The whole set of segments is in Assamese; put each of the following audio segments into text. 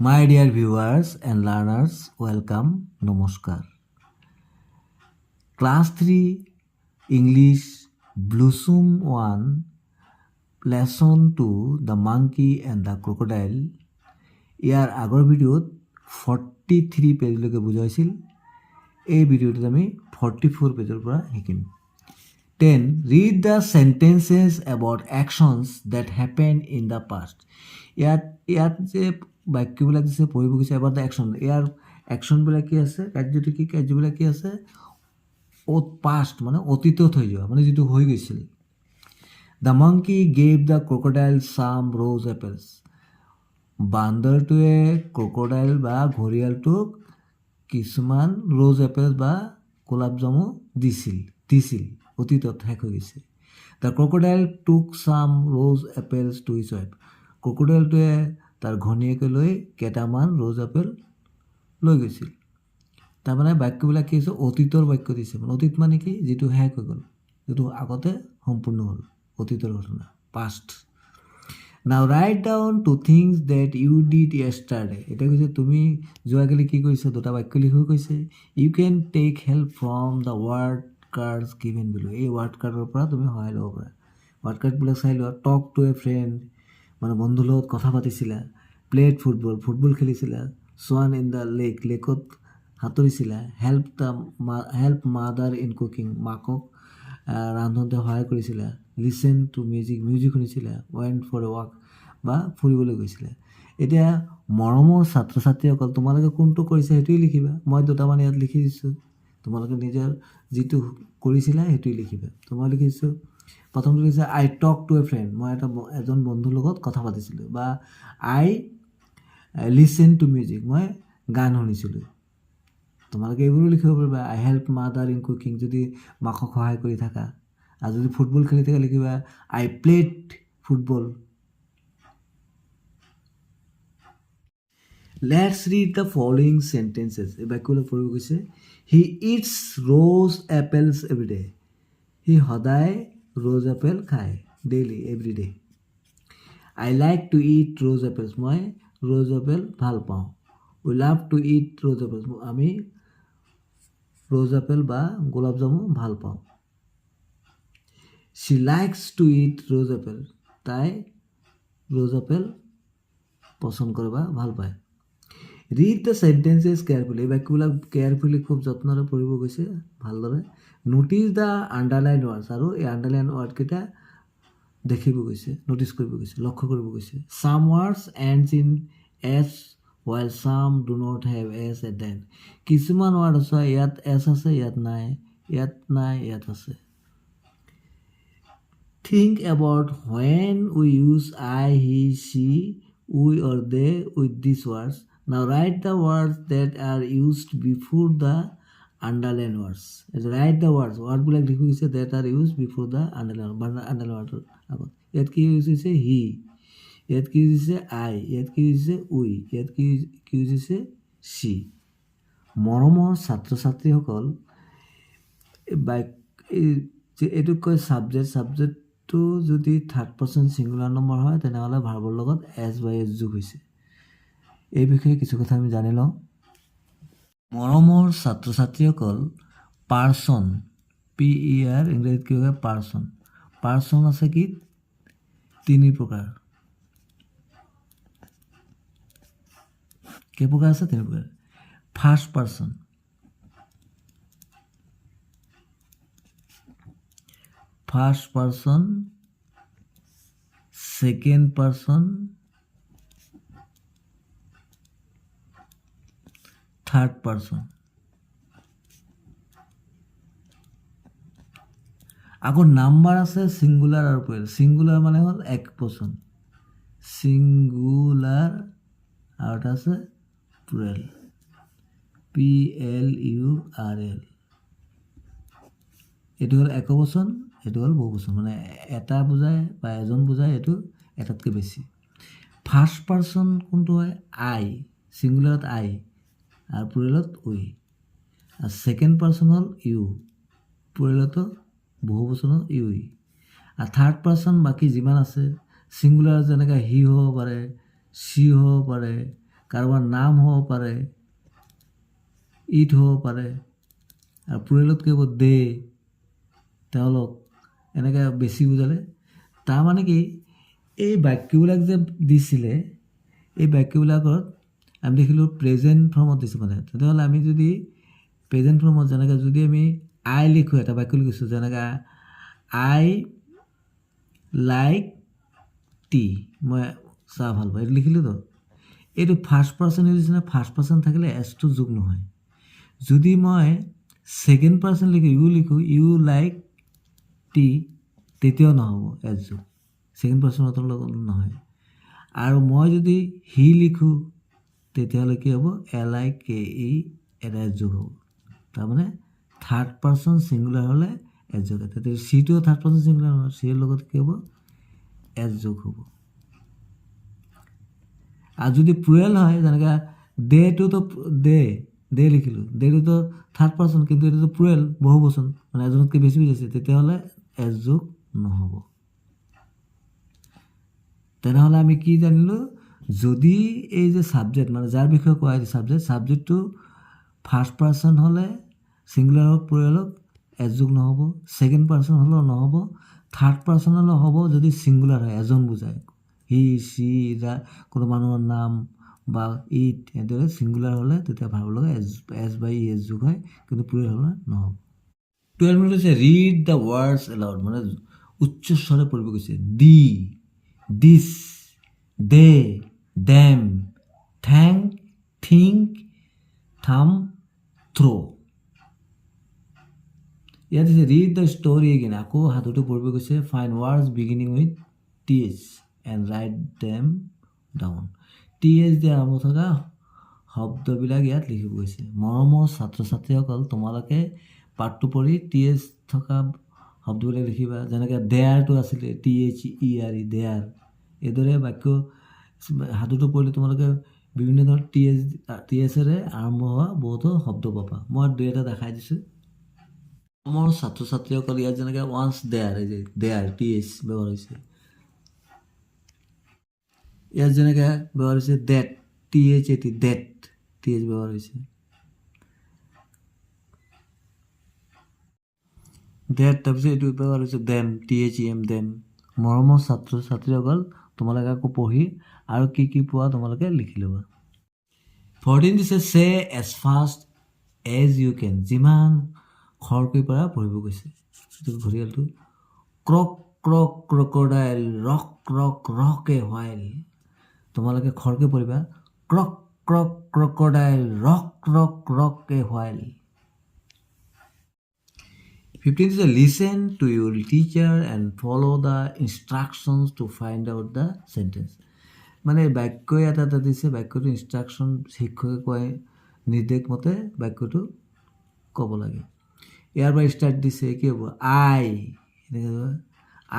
My dear viewers and learners, welcome, Namaskar. Class 3 English Blossom 1 Lesson 2 The Monkey and the Crocodile. ইয়াৰ আগৰ ভিডিঅ'ত 43 পেজলৈকে বুজাইছিল। এই ভিডিঅ'টোত আমি 44 পেজৰ পৰা শিকিম। 10. Read the sentences about actions that happened in the past. ইয়াত যে বাক্যবিলাক দিছে পঢ়িব গৈছে about the action. ইয়াৰ একশ্যনবিলাক কি আছে, কাৰ্যবিলাক কি আছে, পাষ্ট মানে অতীতত হৈ যোৱা, মানে যিটো হৈ গৈছিল। The monkey gave the crocodile some rose apples. বান্দৰটোৱে crocodile বা ঘৰিয়ালটোক কিছুমান ৰ'জ এপেল বা গোলাপ জামু দিছিল অতীতত শেষ হৈ গৈছে। দ্য ক্ৰকডাইল টুক চাম ৰ'জ এপেলছ টু হিজ ৱাইফ। ক্ৰকডাইলটোৱে তাৰ ঘনীয়েকলৈ কেইটামান ৰ'জ এপেল লৈ গৈছিল। তাৰমানে বাক্যবিলাক কি হৈছে, অতীতৰ বাক্য দিছে। মানে অতীত মানে কি, যিটো শেষ হৈ গ'ল, যিটো আগতে সম্পূৰ্ণ হ'ল, অতীতৰ ঘটনা, past. Now write down two things that you did yesterday. এটা কৈছে তুমি যোৱাকালি কি কৰিছা, দুটা বাক্য লিখিব কৈছে। You can take help from the word cards given below. এই ৱাৰ্ড কাৰ্ডৰ পৰা তুমি সহায় ল'ব পাৰা। ৱাৰ্ড কাৰ্ডবিলাক চাই লোৱা। টক টু এ ফ্ৰেণ্ড, মানে বন্ধুৰ লগত কথা পাতিছিলা। প্লেড ফুটবল খেলিছিলা। সোৱান ইন দ্য লেকত সাঁতুৰিছিলা। হেল্প মাদাৰ ইন কুকিং, মাকক ৰান্ধোতে সহায় কৰিছিলা। লিচেন টু মিউজিক শুনিছিলা। ৱেণ্ট ফৰ এ ৱাক, বা ফুৰিবলৈ গৈছিলে। এতিয়া মৰমৰ ছাত্ৰ ছাত্ৰীসকল, তোমালোকে কোনটো কৰিছা সেইটোৱে লিখিবা। মই দুটামান ইয়াত লিখি দিছোঁ, তোমালোকে নিজৰ যিটো কৰিছিলা সেইটোৱে লিখিবা। তো মই লিখিছোঁ, প্ৰথমটো লিখিছে I talk to A friend, মই এজন বন্ধুৰ লগত কথা পাতিছিলোঁ। বা আই লিচেন টু মিউজিক, মই গান শুনিছিলোঁ। তোমালোকে এইবোৰো লিখিব পাৰিবা। আই হেল্প মাদাৰ ইন কুকিং, যদি মাকক সহায় কৰি থাকা। আৰু যদি ফুটবল খেলি থাকা লিখিবা I played football. Let's read the following sentences. এই বাক্যবিলাক পঢ়িব গৈছে। He eats rose apples every day. সি সদায় ৰ'জ এপেল খায়, daily, every day. I like to eat rose apples. মই ৰ'জ এপেল ভাল পাওঁ। We love to eat rose apples. আমি ৰ'জ এপেল বা গোলাপ জামু ভাল পাওঁ। She likes to eat rose apple. তাই ৰ'জ এপেল পচন্দ কৰে বা ভাল পায়। Read the sentences carefully. এই বাক্যবিলাক কেয়াৰফুলি খুব যত্নৰে পঢ়িব গৈছে, ভালদৰে। ন'টিছ দ্য আণ্ডাৰলাইন ৱাৰ্ডছ, আৰু এই আণ্ডাৰলাইন ৱাৰ্ডকেইটা দেখিব গৈছে, ন'টিছ কৰিব গৈছে, লক্ষ্য কৰিব গৈছে। Some words ends in s while some do not have s at the end. কিছুমান ৱাৰ্ড আছে ইয়াত এছ আছে, ইয়াত নাই, ইয়াত আছে। Think about when we use I, he, she, we or they with these words. Now write the words that are used before the underline words. Write the words. Wordবিলাক লিখি গৈছে that are used before the underline word আগত। ইয়াত কি ইউজ হৈছে he, ইয়াত কি ইউজ হৈছে I, ইয়াত কি ইউজ হৈছে we, ইয়াত কি ইউজ হৈছে she. মৰমৰ ছাত্ৰ ছাত্ৰীসকল, এইটোক কয় ছাবজেক্টটো যদি থাৰ্ড পাৰ্চন ছিংগুলাৰ নম্বৰ হয়, তেনেহ'লে ভাৰ্বৰ লগত এছ বাই এছ যোগ হৈছে। এই বিষয়ে কিছু কথা আমি জানি লওঁ। মৰমৰ ছাত্ৰ ছাত্ৰীসকল, পাৰ্চন, PER ইংৰাজীত কি হয়, পাৰ্চন আছে কি, তিনি প্ৰকাৰ। কেই প্ৰকাৰ আছে, তিনি প্ৰকাৰ। First person, second person, third person. আকৌ নাম্বাৰ আছে ছিংগুলাৰ আৰু প্লুৰেল। ছিংগুলাৰ মানে হ'ল এক বচন, ছিংগুলাৰ, আৰু এটা আছে প্লুৰেল, PLURL। এইটো হ'ল একবচন, এইটো হ'ল বহুবচন, মানে এটা বুজায় বা এজন বুজায়, এইটো এটাতকৈ বেছি। ফাৰ্ষ্ট পাৰ্চন কোনটো হয়, আই, ছিংগুলাৰত আই আৰু প্লুৰেলত উই। আৰু ছেকেণ্ড পাৰ্চন হ'ল ইউ, প্লুৰেলতো বহুবচনত ইউই। আৰু থাৰ্ড পাৰ্চন বাকী যিমান আছে, ছিংগুলাৰ যেনেকৈ হি হ'ব পাৰে, চি হ'ব পাৰে, কাৰোবাৰ নাম হ'ব পাৰে, ইট হ'ব পাৰে, আৰু প্লুৰেলত কি হ'ব দে, তেওঁলোক, এনেকৈ বেছি বুজালে। তাৰমানে কি এই বাক্যবিলাক যে দিছিলে, এই বাক্যবিলাকত আমি দেখিলোঁ প্ৰেজেণ্ট ফৰ্মত দিছোঁ মানে। তেতিয়াহ'লে আমি যদি প্ৰেজেণ্ট ফৰ্মত যেনেকৈ যদি আমি আই লিখোঁ, এটা বাক্য লিখিছোঁ যেনেকৈ আই লাইক টি, মই চাহ ভাল পাওঁ, এইটো লিখিলোঁতো। এইটো ফাৰ্ষ্ট পাৰ্চন ইউজ নে? ফাৰ্ষ্ট পাৰ্চন থাকিলে এছটো যোগ নহয়। যদি মই ছেকেণ্ড পাৰ্চন লিখোঁ ইউ লাইক টি, তেতিয়াও নহ'ব এছ যোগ, ছেকেণ্ড পাৰ্চনৰ লগত নহয়। আৰু মই যদি হি লিখোঁ তেতিয়াহ'লে কি হ'ব? LIKE এটা এছ যোগ হ'ব। তাৰমানে থাৰ্ড পাৰ্চন ছিংগুলাৰ হ'লে এছ যোগ হয়। তেতিয়া চিটোও থাৰ্ড পাৰ্চন ছিংগুলাৰ নহয়, চিৰ লগত কি হ'ব? এছ যোগ হ'ব। আৰু যদি প্লুৰেল হয়, যেনেকৈ দেটোতো দে লিখিলোঁ, দেটোতো থাৰ্ড পাৰ্চন, কিন্তু এইটোতো প্লুৰেল, বহু বচন, মানে এজনতকৈ বেছি বুজাইছে, তেতিয়াহ'লে এছ যোগ নহ'ব। তেনেহ'লে আমি কি জানিলোঁ? যদি এই যে ছাবজেক্ট, মানে যাৰ বিষয়ে কোৱা হৈছে ছাবজেক্টটো ফাৰ্ষ্ট পাৰ্চন হ'লে ছিংগুলাৰ হওক প্লুৰেল হওক এছ যোগ নহ'ব, ছেকেণ্ড পাৰ্চন হ'লেও নহ'ব, থাৰ্ড পাৰ্চন হ'লেও হ'ব যদি ছিংগুলাৰ হয়, এজন বুজায়, হি চি, কোনো মানুহৰ নাম বা ইট, এনেদৰে ছিংগুলাৰ হ'লে তেতিয়া ভাৰ্বৰ লগত এছ বা ই এছ যোগ হয়, কিন্তু প্লুৰেল হ'লে নহ'ব। 12 মিনিট হৈছে ৰিড দ্য ৱৰ্ডছ এলাউড, মানে উচ্চ স্বৰে পঢ়িব গৈছে। দি, দিছ, দে, দেম, থেংক, থিংক, থাম, থ্ৰ'। ইয়াত দিছে ৰিড দ্য ষ্টৰি এগেইন, আকৌ সাধুটো পঢ়িব গৈছে। Find words beginning with TH and write them down. TH দিয়ে আৰম্ভ থকা শব্দবিলাক ইয়াত লিখিব গৈছে। মৰমৰ ছাত্ৰ ছাত্ৰীসকল, তোমালোকে পাঠটো পঢ়ি TH থকা শব্দবিলাক লিখিবা। যেনেকৈ দেয়াৰটো আছিলে THERE, দেয়াৰ। এইদৰে বাক্য সাধুটো পঢ়িলে তোমালোকে বিভিন্ন ধৰণৰ THৰে আৰম্ভ হোৱা বহুতো শব্দ পাবা। মই দুই এটা দেখাই দিছোঁ। মোৰ ছাত্ৰ ছাত্ৰীসকল, ইয়াত যেনেকৈ ওৱান্স দেয়াৰ, এই যে দেয়াৰ TH ব্যৱহাৰ হৈছে। ইয়াত যেনেকৈ ব্যৱহাৰ হৈছে ডেট, THAT, ডেট, TH ব্যৱহাৰ হৈছে। ডেট, তাৰপিছত এইটো ব্যৱহাৰ হৈছে দেম, THEM, দেম। মৰমৰ ছাত্ৰ ছাত্ৰীসকল, তোমালোকে আকৌ পঢ়ি আৰু কি কি পোৱা তোমালোকে লিখি ল'বা। 14 দিছে say as fast as you can, যিমান খৰকৈ পৰা পঢ়িব গৈছে। ঘৰিয়ালটো croc croc crocodile, rock rock rock a while, তোমালোকে খৰকৈ পঢ়িবা। Croc croc crocodile, rock rock rock a while. 15 দিছে listen to your teacher and follow' the instructions to find out the sentence, মানে বাক্য এটা দিছে, বাক্যটো ইনষ্ট্ৰাকশ্যন, শিক্ষকে কয় নিৰ্দেশ মতে বাক্যটো ক'ব লাগে। ইয়াৰ পৰা ষ্টাৰ্ট দিছে, কি হ'ব?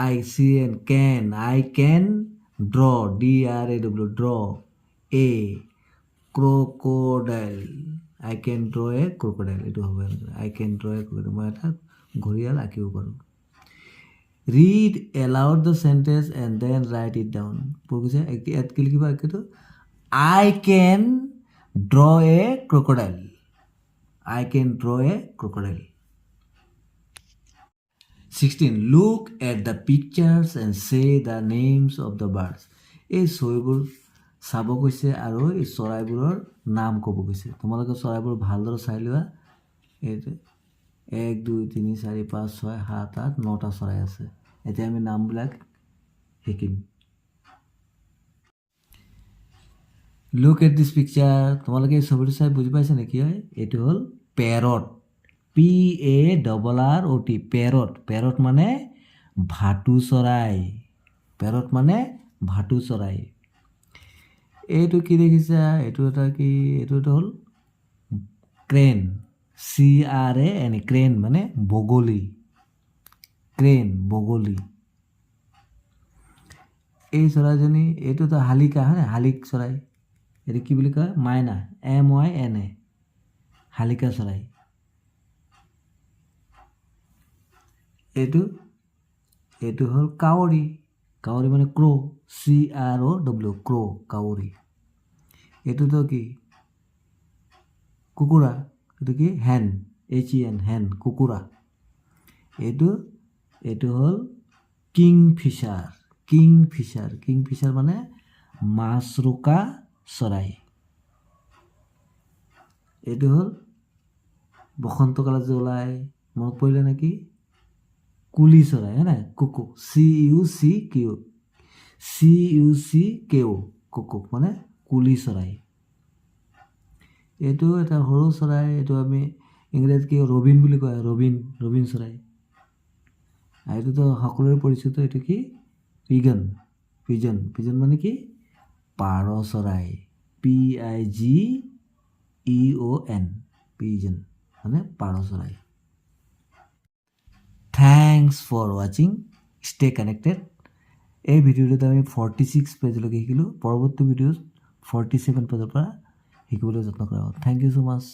I CN can, I can draw, DRAW, draw a crocodile, I can draw a crocodile, এইটো হ'ব। আই কেন ড্ৰ এ ক্ৰক'ডাইল, মই এটা ঘৰিয়াল আঁকিব পাৰোঁ। Read aloud the sentence and then write it down, পঢ়িছে। ইয়াত কি লিখিবা? বাক্যটো I can draw a crocodile, I can draw a crocodile. 16 look at the pictures and say the names of the birds, এই ছবিবোৰ চাব কৈছে আৰু এই চৰাইবোৰৰ নাম ক'ব কৈছে। তোমালোকে চৰাইবোৰ ভালদৰে চাই লোৱা। এইটো 1 2 3 4 5 6 7 8 9টা চৰাই আছে। এতিয়া আমি নামবিলাক শিকিম। লুক এট দিছ পিকচাৰ, তোমালোকে এই ছবিটো চাই বুজি পাইছে নে কি হয়? এইটো হ'ল পেৰট, PARROT, পেৰট। পেৰট মানে ভাটৌ চৰাই, পেৰট মানে ভাটৌ চৰাই। এইটো কি দেখিছা? এইটো এটা কি? এইটো হ'ল ক্ৰেন, CRAN, ক্ৰেন মানে বগলী, ক্ৰেন বগলী। এই চৰাইজনী, এইটো এটা শালিকা, হয় শালিক চৰাই, এইটো কি বুলি কয়? মাইনা, MYNA, শালিকা চৰাই। এইটো হ'ল কাউৰী, কাউৰী মানে ক্ৰ, CROW, ক্ৰ, কাউৰী। এইটোতো কি কুকুৰা, এইটো কি হেন, HEN হেন, কুকুৰা। এইটো হ'ল কিংফিচাৰ। কিংফিচাৰ মানে মাছৰোকা চৰাই। এইটো হ'ল বসন্তকালত যে ওলাই, মনত পৰিলে নেকি, কুলি চৰাই, হয় নাই, কুকুক, CUCKO, কুকুক মানে কুলি চৰাই। এইটো এটা সৰু চৰাই, এইটো আমি ইংৰাজীত কি ৰবিন বুলি কয়, ৰবিন চৰাই। আৰু এইটোতো সকলোৰে পৰিচিত, এইটো কি পিজন মানে কি পাৰ চৰাই, PIGEON, পিজন মানে পাৰ চৰাই। থ্যাংকস ফৰ ৱাচিং, ষ্টে কানেক্টেড। এই ভিডিঅ'টোত আমি 46 পেজলৈকে শিকিলোঁ। পৰৱৰ্তী ভিডিঅ'ত 47 পেজৰ পৰা শিকিবলৈ যত্ন কৰা হ'ব। Thank you so' much.